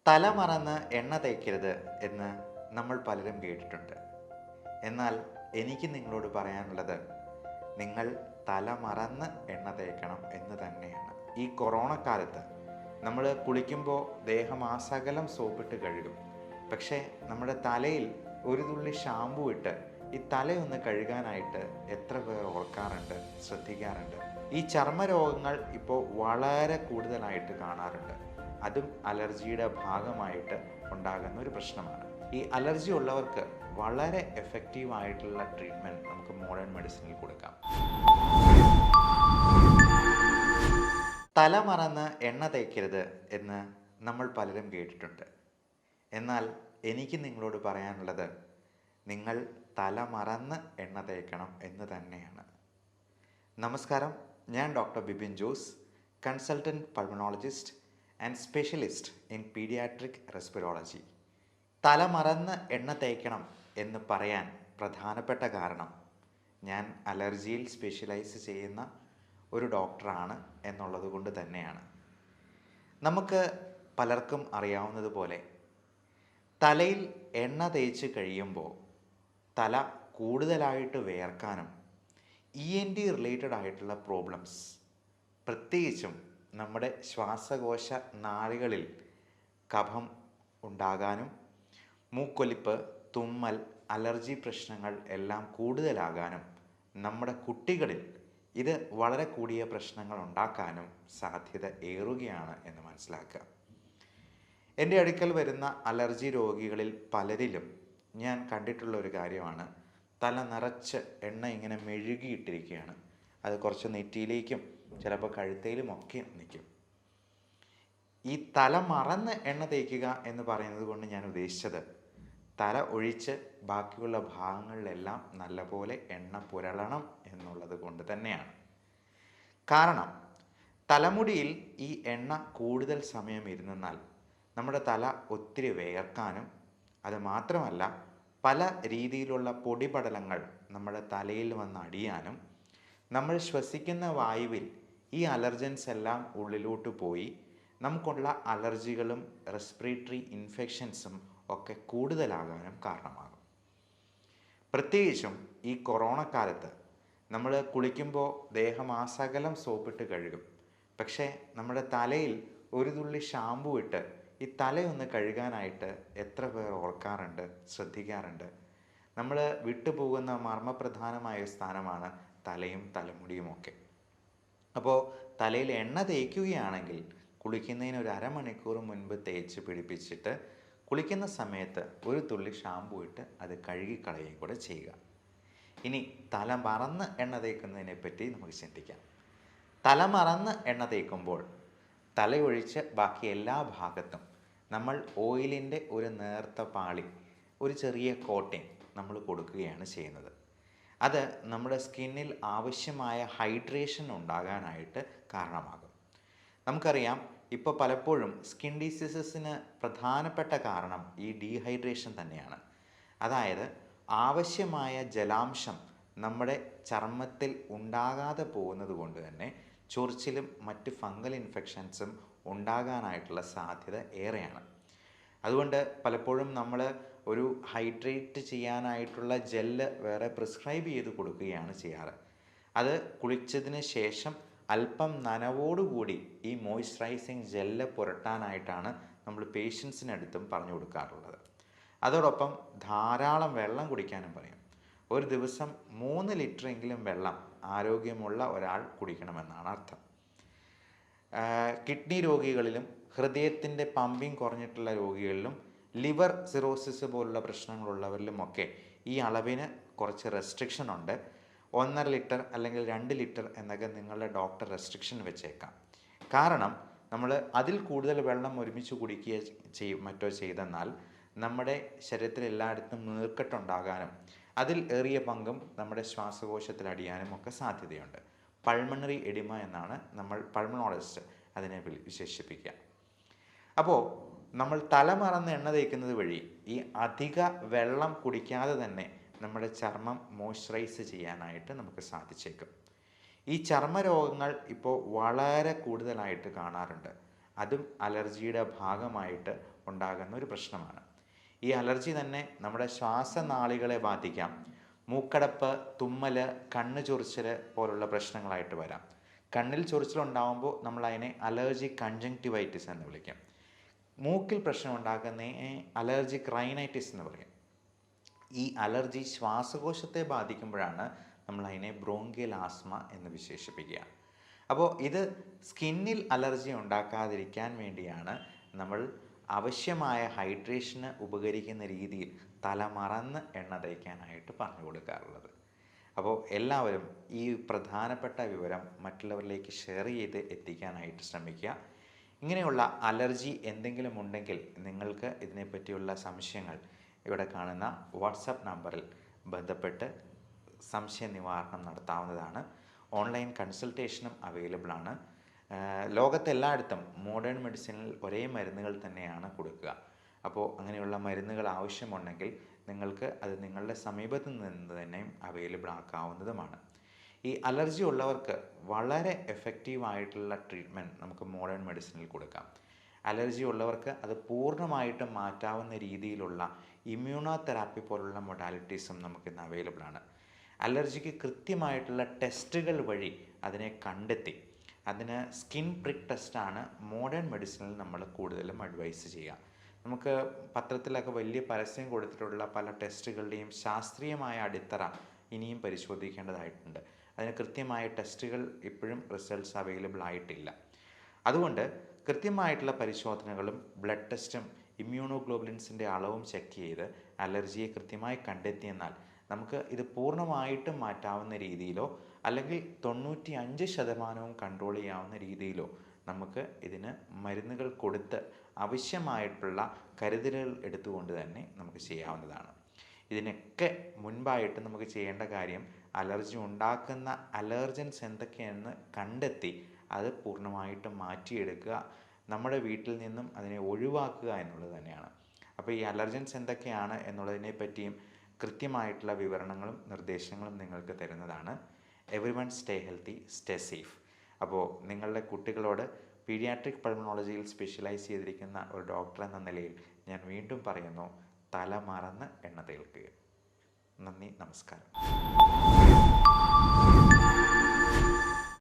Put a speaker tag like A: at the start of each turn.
A: തല മറന്ന് എണ്ണ തേക്കരുത് എന്ന് നമ്മൾ പലരും കേട്ടിട്ടുണ്ട്. എന്നാൽ എനിക്ക് നിങ്ങളോട് പറയാനുള്ളത്, നിങ്ങൾ തല മറന്ന് എണ്ണ തേക്കണം എന്ന് തന്നെയാണ്. ഈ കൊറോണ കാലത്ത് നമ്മൾ കുളിക്കുമ്പോൾ ദേഹമാസകലം സോപ്പിട്ട് കഴുകും. പക്ഷേ നമ്മുടെ തലയിൽ ഒരു തുള്ളി ഷാമ്പു ഇട്ട് ഈ തലയൊന്ന് കഴുകാനായിട്ട് എത്ര പേർ ഓർക്കാറുണ്ട്, ശ്രദ്ധിക്കാറുണ്ട്? ഈ ചർമ്മരോഗങ്ങൾ ഇപ്പോൾ വളരെ കൂടുതലായിട്ട് കാണാറുണ്ട്. അതും അലർജിയുടെ ഭാഗമായിട്ട് ഉണ്ടാകുന്ന ഒരു പ്രശ്നമാണ്. ഈ അലർജി ഉള്ളവർക്ക് വളരെ എഫക്റ്റീവ് ആയിട്ടുള്ള ട്രീറ്റ്മെൻറ്റ് നമുക്ക് മോഡേൺ മെഡിസിനിൽ കൊടുക്കാം. തല മറന്ന് എണ്ണ തേക്കരുത് എന്ന് നമ്മൾ പലരും കേട്ടിട്ടുണ്ട്. എന്നാൽ എനിക്ക് നിങ്ങളോട് പറയാനുള്ളത്, നിങ്ങൾ തല മറന്ന് എണ്ണ തേക്കണം എന്ന് തന്നെയാണ്. നമസ്കാരം, ഞാൻ doctor Bipin Jose, consultant pulmonologist and specialist in paediatric റെസ്പിറോളജി. തല മറന്ന് എണ്ണ തേക്കണം എന്ന് പറയാൻ പ്രധാനപ്പെട്ട കാരണം, ഞാൻ അലർജിയിൽ സ്പെഷ്യലൈസ് ചെയ്യുന്ന ഒരു ഡോക്ടറാണ് എന്നുള്ളത് കൊണ്ട് തന്നെയാണ്. നമുക്ക് പലർക്കും അറിയാവുന്നതുപോലെ തലയിൽ എണ്ണ തേച്ച് കഴിയുമ്പോൾ തല കൂടുതലായിട്ട് വിയർക്കാനും ENT റിലേറ്റഡ് ആയിട്ടുള്ള പ്രോബ്ലംസ്, പ്രത്യേകിച്ചും നമ്മുടെ ശ്വാസകോശ നാളികളിൽ കഫം ഉണ്ടാകാനും മൂക്കൊലിപ്പ്, തുമ്മൽ, അലർജി പ്രശ്നങ്ങൾ എല്ലാം കൂടുതലാകാനും നമ്മുടെ കുട്ടികളിൽ ഇത് വളരെ കൂടിയ പ്രശ്നങ്ങൾ ഉണ്ടാക്കാനും സാധ്യത ഏറുകയാണ് എന്ന് മനസ്സിലാക്കുക. എൻ്റെ അടുക്കൽ വരുന്ന അലർജി രോഗികളിൽ പലരിലും ഞാൻ കണ്ടിട്ടുള്ള ഒരു കാര്യമാണ്, തല നിറച്ച് എണ്ണ ഇങ്ങനെ മെഴുകിയിട്ടിരിക്കുകയാണ്. അത് കുറച്ച് നെറ്റിയിലേക്കും ചിലപ്പോൾ കഴുത്തയിലും ഒക്കെ നിൽക്കും. ഈ തല മറന്ന് എണ്ണ തേക്കുക എന്ന് പറയുന്നത് കൊണ്ട് ഞാൻ ഉദ്ദേശിച്ചത്, തല ഒഴിച്ച് ബാക്കിയുള്ള ഭാഗങ്ങളിലെല്ലാം നല്ലപോലെ എണ്ണ പുരളണം എന്നുള്ളത് കൊണ്ട് തന്നെയാണ്. കാരണം തലമുടിയിൽ ഈ എണ്ണ കൂടുതൽ സമയം ഇരുന്നാൽ നമ്മുടെ തല ഒത്തിരി വിയർക്കാനും, അത് മാത്രമല്ല പല രീതിയിലുള്ള പൊടിപടലങ്ങൾ നമ്മുടെ തലയിൽ വന്ന് അടിയാനും, നമ്മൾ ശ്വസിക്കുന്ന വായുവിൽ ഈ അലർജൻസ് എല്ലാം ഉള്ളിലോട്ട് പോയി നമുക്കുള്ള അലർജികളും റെസ്പിറേറ്ററി ഇൻഫെക്ഷൻസും ഒക്കെ കൂടുതലാകാനും കാരണമാകും. പ്രത്യേകിച്ചും ഈ കൊറോണ കാലത്ത് നമ്മൾ കുളിക്കുമ്പോൾ ദേഹമാസകലം സോപ്പിട്ട് കഴുകും. പക്ഷേ നമ്മുടെ തലയിൽ ഒരു തുള്ളി ഷാമ്പു ഇട്ട് ഈ തലയൊന്ന് കഴുകാനായിട്ട് എത്ര പേർ ഓർക്കാറുണ്ട്, ശ്രദ്ധിക്കാറുണ്ട്? നമ്മൾ വിട്ടുപോകുന്ന മർമ്മപ്രധാനമായ സ്ഥാനമാണ് തലയും തലമുടിയുമൊക്കെ. അപ്പോൾ തലയിൽ എണ്ണ തേക്കുകയാണെങ്കിൽ കുളിക്കുന്നതിന് ഒരു അരമണിക്കൂർ മുൻപ് തേച്ച് പിടിപ്പിച്ചിട്ട് കുളിക്കുന്ന സമയത്ത് ഒരു തുള്ളി ഷാമ്പു ഇട്ട് അത് കഴുകിക്കളയുകയും കൂടെ ചെയ്യുക. ഇനി തല മറന്ന് എണ്ണ തേക്കുന്നതിനെ പറ്റി നമുക്ക് ചിന്തിക്കാം. തല മറന്ന് എണ്ണ തേക്കുമ്പോൾ തലയൊഴിച്ച് ബാക്കി എല്ലാ ഭാഗത്തും നമ്മൾ ഓയിലിൻ്റെ ഒരു നേർത്ത പാളി, ഒരു ചെറിയ കോട്ടിങ് നമ്മൾ കൊടുക്കുകയാണ് ചെയ്യുന്നത്. അത് നമ്മുടെ സ്കിന്നിൽ ആവശ്യമായ ഹൈഡ്രേഷൻ ഉണ്ടാകാനായിട്ട് കാരണമാകും. നമുക്കറിയാം, ഇപ്പോൾ പലപ്പോഴും സ്കിൻ ഡിസീസസിന് പ്രധാനപ്പെട്ട കാരണം ഈ ഡീഹൈഡ്രേഷൻ തന്നെയാണ്. അതായത് ആവശ്യമായ ജലാംശം നമ്മുടെ ചർമ്മത്തിൽ ഉണ്ടാകാതെ പോകുന്നത് കൊണ്ട് തന്നെ ചൊറിച്ചിലും മറ്റ് ഫംഗൽ ഇൻഫെക്ഷൻസും ഉണ്ടാകാനായിട്ടുള്ള സാധ്യത ഏറെയാണ്. അതുകൊണ്ട് പലപ്പോഴും നമ്മൾ ഒരു ഹൈഡ്രേറ്റ് ചെയ്യാനായിട്ടുള്ള ജെല്ല് വേറെ പ്രിസ്ക്രൈബ് ചെയ്ത് കൊടുക്കുകയാണ് ചെയ്യാറ്. അത് കുളിച്ചതിന് ശേഷം അല്പം നനവോടുകൂടി ഈ മോയ്സ്ചറൈസിങ് ജെല്ല് പുരട്ടാനായിട്ടാണ് നമ്മൾ പേഷ്യൻസിനടുത്തും പറഞ്ഞു കൊടുക്കാറുള്ളത്. അതോടൊപ്പം ധാരാളം വെള്ളം കുടിക്കാനും പറയും. ഒരു ദിവസം 3 ലിറ്ററെങ്കിലും വെള്ളം ആരോഗ്യമുള്ള ഒരാൾ കുടിക്കണമെന്നാണ് അർത്ഥം. കിഡ്നി രോഗികളിലും ഹൃദയത്തിൻ്റെ പമ്പിങ് കുറഞ്ഞിട്ടുള്ള രോഗികളിലും ലിവർ സിറോസിസ് പോലുള്ള പ്രശ്നങ്ങളുള്ളവരിലുമൊക്കെ ഈ അളവിന് കുറച്ച് റെസ്ട്രിക്ഷൻ ഉണ്ട്. 1.5 ലിറ്റർ അല്ലെങ്കിൽ 2 ലിറ്റർ എന്നൊക്കെ നിങ്ങളുടെ ഡോക്ടർ റെസ്ട്രിക്ഷൻ വെച്ചേക്കാം. കാരണം നമ്മൾ അതിൽ കൂടുതൽ വെള്ളം ഒരുമിച്ച് കുടിക്കുകയോ മറ്റോ ചെയ്തെന്നാൽ നമ്മുടെ ശരീരത്തിൽ എല്ലായിടത്തും നീർക്കെട്ടുണ്ടാകാനും അതിൽ ഏറിയ പങ്കും നമ്മുടെ ശ്വാസകോശത്തിൽ അടിയാനും ഒക്കെ സാധ്യതയുണ്ട്. പൾമണറി എഡിമ എന്നാണ് നമ്മൾ പൾമണോളജിസ്റ്റ് അതിനെ വിശേഷിപ്പിക്കുക. അപ്പോൾ നമ്മൾ തല മറന്ന് എണ്ണ തേക്കുന്നത് വഴി ഈ അധിക വെള്ളം കുടിക്കാതെ തന്നെ നമ്മുടെ ചർമ്മം മോയ്സ്ചറൈസ് ചെയ്യാനായിട്ട് നമുക്ക് സാധിച്ചേക്കും. ഈ ചർമ്മരോഗങ്ങൾ ഇപ്പോൾ വളരെ കൂടുതലായിട്ട് കാണാറുണ്ട്. അതും അലർജിയുടെ ഭാഗമായിട്ട് ഉണ്ടാകുന്ന ഒരു പ്രശ്നമാണ്. ഈ അലർജി തന്നെ നമ്മുടെ ശ്വാസനാളികളെ ബാധിക്കാം. മൂക്കടപ്പ്, തുമ്മൽ, കണ്ണ് ചൊറിച്ചൽ പോലുള്ള പ്രശ്നങ്ങളായിട്ട് വരാം. കണ്ണിൽ ചൊറിച്ചിലുണ്ടാകുമ്പോൾ നമ്മൾ അതിനെ അലർജിക് കൺജങ്ക്റ്റിവൈറ്റിസ് എന്ന് വിളിക്കും. മൂക്കിൽ പ്രശ്നം ഉണ്ടാക്കുന്നതിനെ അലർജിക് റൈനൈറ്റിസ് എന്ന് പറയും. ഈ അലർജി ശ്വാസകോശത്തെ ബാധിക്കുമ്പോഴാണ് നമ്മൾ അതിനെ ബ്രോങ്കിയൽ ആസ്മ എന്ന് വിശേഷിപ്പിക്കുക. അപ്പോൾ ഇത് സ്കിന്നിൽ അലർജി ഉണ്ടാക്കാതിരിക്കാൻ വേണ്ടിയാണ് നമ്മൾ ആവശ്യമായ ഹൈഡ്രേഷന് ഉപകരിക്കുന്ന രീതിയിൽ തലമറന്ന് എണ്ണ തേക്കാനായിട്ട് പറഞ്ഞു കൊടുക്കാറുള്ളത്. അപ്പോൾ എല്ലാവരും ഈ പ്രധാനപ്പെട്ട വിവരം മറ്റുള്ളവരിലേക്ക് ഷെയർ ചെയ്ത് എത്തിക്കാനായിട്ട് ശ്രമിക്കുക. ഇങ്ങനെയുള്ള അലർജി എന്തെങ്കിലും ഉണ്ടെങ്കിൽ നിങ്ങൾക്ക് ഇതിനെപ്പറ്റിയുള്ള സംശയങ്ങൾ ഇവിടെ കാണുന്ന വാട്സപ്പ് നമ്പറിൽ ബന്ധപ്പെട്ട് സംശയ നിവാരണം നടത്താവുന്നതാണ്. ഓൺലൈൻ കൺസൾട്ടേഷനും അവൈലബിൾ ആണ്. ലോകത്തെല്ലായിടത്തും മോഡേൺ മെഡിസിനിൽ ഒരേ മരുന്നുകൾ തന്നെയാണ് കൊടുക്കുക. അപ്പോൾ അങ്ങനെയുള്ള മരുന്നുകൾ ആവശ്യമുണ്ടെങ്കിൽ നിങ്ങൾക്ക് അത് നിങ്ങളുടെ സമീപത്ത് നിന്ന് തന്നെ അവൈലബിൾ ആക്കാവുന്നതുമാണ്. ഈ അലർജി ഉള്ളവർക്ക് വളരെ എഫക്റ്റീവായിട്ടുള്ള ട്രീറ്റ്മെൻറ്റ് നമുക്ക് മോഡേൺ മെഡിസിനിൽ കൊടുക്കാം. അലർജി ഉള്ളവർക്ക് അത് പൂർണ്ണമായിട്ടും മാറ്റാവുന്ന രീതിയിലുള്ള ഇമ്മ്യൂണോ തെറാപ്പി പോലുള്ള മൊഡാലിറ്റീസും നമുക്കിന്ന് അവൈലബിൾ ആണ്. അലർജിക്ക് കൃത്യമായിട്ടുള്ള ടെസ്റ്റുകൾ വഴി അതിനെ കണ്ടെത്തി അതിന് സ്കിൻ പ്രിക്ക് ടെസ്റ്റാണ് മോഡേൺ മെഡിസിനിൽ നമ്മൾ കൂടുതലും അഡ്വൈസ് ചെയ്യുക. നമുക്ക് പത്രത്തിലൊക്കെ വലിയ പരസ്യം കൊടുത്തിട്ടുള്ള പല ടെസ്റ്റുകളുടെയും ശാസ്ത്രീയമായ അടിത്തറ ഇനിയും പരിശോധിക്കേണ്ടതായിട്ടുണ്ട്. അതിന് കൃത്യമായ ടെസ്റ്റുകൾ ഇപ്പോഴും റിസൾട്ട്സ് അവൈലബിൾ ആയിട്ടില്ല. അതുകൊണ്ട് കൃത്യമായിട്ടുള്ള പരിശോധനകളും ബ്ലഡ് ടെസ്റ്റും ഇമ്മ്യൂണോഗ്ലോബുലിൻസിൻ്റെ അളവും ചെക്ക് ചെയ്ത് അലർജിയെ കൃത്യമായി കണ്ടെത്തിയെന്നാൽ നമുക്ക് ഇത് പൂർണ്ണമായിട്ടും മാറ്റാവുന്ന രീതിയിലോ അല്ലെങ്കിൽ 95% കൺട്രോൾ ചെയ്യാവുന്ന രീതിയിലോ നമുക്ക് ഇതിന് മരുന്നുകൾ കൊടുത്ത് ആവശ്യമായിട്ടുള്ള കരുതലുകൾ എടുത്തുകൊണ്ട് തന്നെ നമുക്ക് ചെയ്യാവുന്നതാണ്. ഇതിനൊക്കെ മുൻപായിട്ട് നമുക്ക് ചെയ്യേണ്ട കാര്യം അലർജി ഉണ്ടാക്കുന്ന അലർജൻസ് എന്തൊക്കെയെന്ന് കണ്ടെത്തി അത് പൂർണ്ണമായിട്ടും മാറ്റിയെടുക്കുക, നമ്മുടെ വീട്ടിൽ നിന്നും അതിനെ ഒഴിവാക്കുക എന്നുള്ളത് തന്നെയാണ്. അപ്പോൾ ഈ അലർജൻസ് എന്തൊക്കെയാണ് എന്നുള്ളതിനെ പറ്റിയും കൃത്യമായിട്ടുള്ള വിവരണങ്ങളും നിർദ്ദേശങ്ങളും നിങ്ങൾക്ക് തരുന്നതാണ്. Everyone stay healthy, stay safe. അപ്പോൾ നിങ്ങളുടെ കുട്ടികളോട് പീഡിയാട്രിക് പൾമണോളജിയിൽ സ്പെഷ്യലൈസ് ചെയ്തിരിക്കുന്ന ഒരു ഡോക്ടർ എന്ന നിലയിൽ ഞാൻ വീണ്ടും പറയുന്നു, തല മറന്ന് എണ്ണ തേൽക്കുക. നന്ദി, നമസ്കാരം.